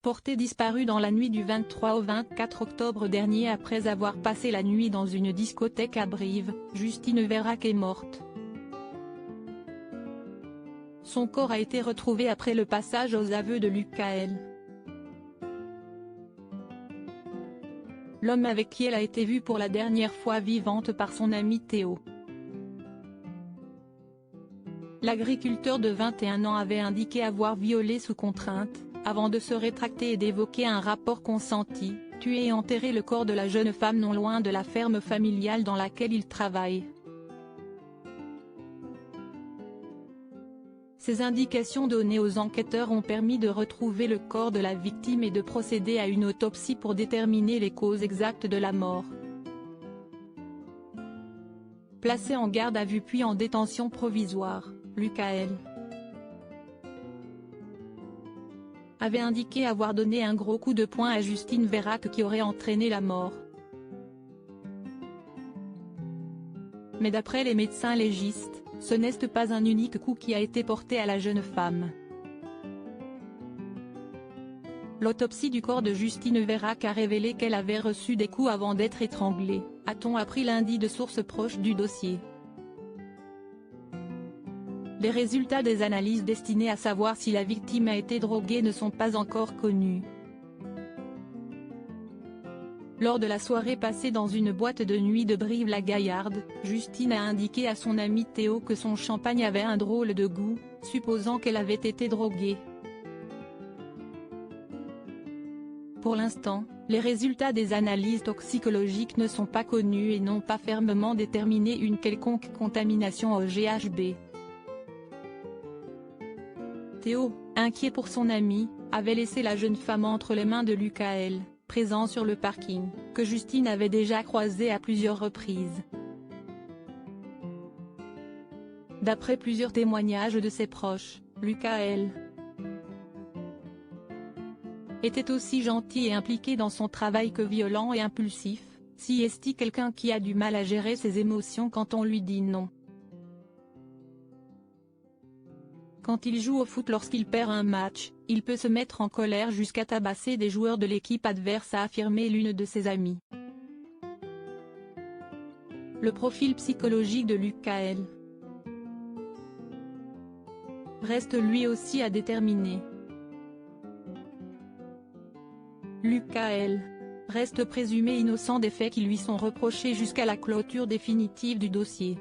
Portée disparue dans la nuit du 23 au 24 octobre dernier après avoir passé la nuit dans une discothèque à Brive, Justine Vérac est morte. Son corps a été retrouvé après le passage aux aveux de Lucas-L. L'homme avec qui elle a été vue pour la dernière fois vivante par son ami Théo. L'agriculteur de 21 ans avait indiqué avoir violé sous contrainte, avant de se rétracter et d'évoquer un rapport consenti, tué et enterré le corps de la jeune femme non loin de la ferme familiale dans laquelle il travaille. Ces indications données aux enquêteurs ont permis de retrouver le corps de la victime et de procéder à une autopsie pour déterminer les causes exactes de la mort. Placé en garde à vue puis en détention provisoire, Lucas-L. avait indiqué avoir donné un gros coup de poing à Justine Vérac qui aurait entraîné la mort. Mais d'après les médecins légistes, ce n'est pas un unique coup qui a été porté à la jeune femme. L'autopsie du corps de Justine Vérac a révélé qu'elle avait reçu des coups avant d'être étranglée, a-t-on appris lundi de sources proches du dossier. Les résultats des analyses destinées à savoir si la victime a été droguée ne sont pas encore connus. Lors de la soirée passée dans une boîte de nuit de Brive-la-Gaillarde, Justine a indiqué à son ami Théo que son champagne avait un drôle de goût, supposant qu'elle avait été droguée. Pour l'instant, les résultats des analyses toxicologiques ne sont pas connus et n'ont pas fermement déterminé une quelconque contamination au GHB. Théo, inquiet pour son ami, avait laissé la jeune femme entre les mains de Lucas-L, présent sur le parking, que Justine avait déjà croisé à plusieurs reprises. D'après plusieurs témoignages de ses proches, Lucas-L. était aussi gentil et impliqué dans son travail que violent et impulsif, si est quelqu'un qui a du mal à gérer ses émotions quand on lui dit non. Quand il joue au foot lorsqu'il perd un match, il peut se mettre en colère jusqu'à tabasser des joueurs de l'équipe adverse, a affirmé l'une de ses amies. Le profil psychologique de Lucas-L. reste lui aussi à déterminer. Lucas-L. reste présumé innocent des faits qui lui sont reprochés jusqu'à la clôture définitive du dossier.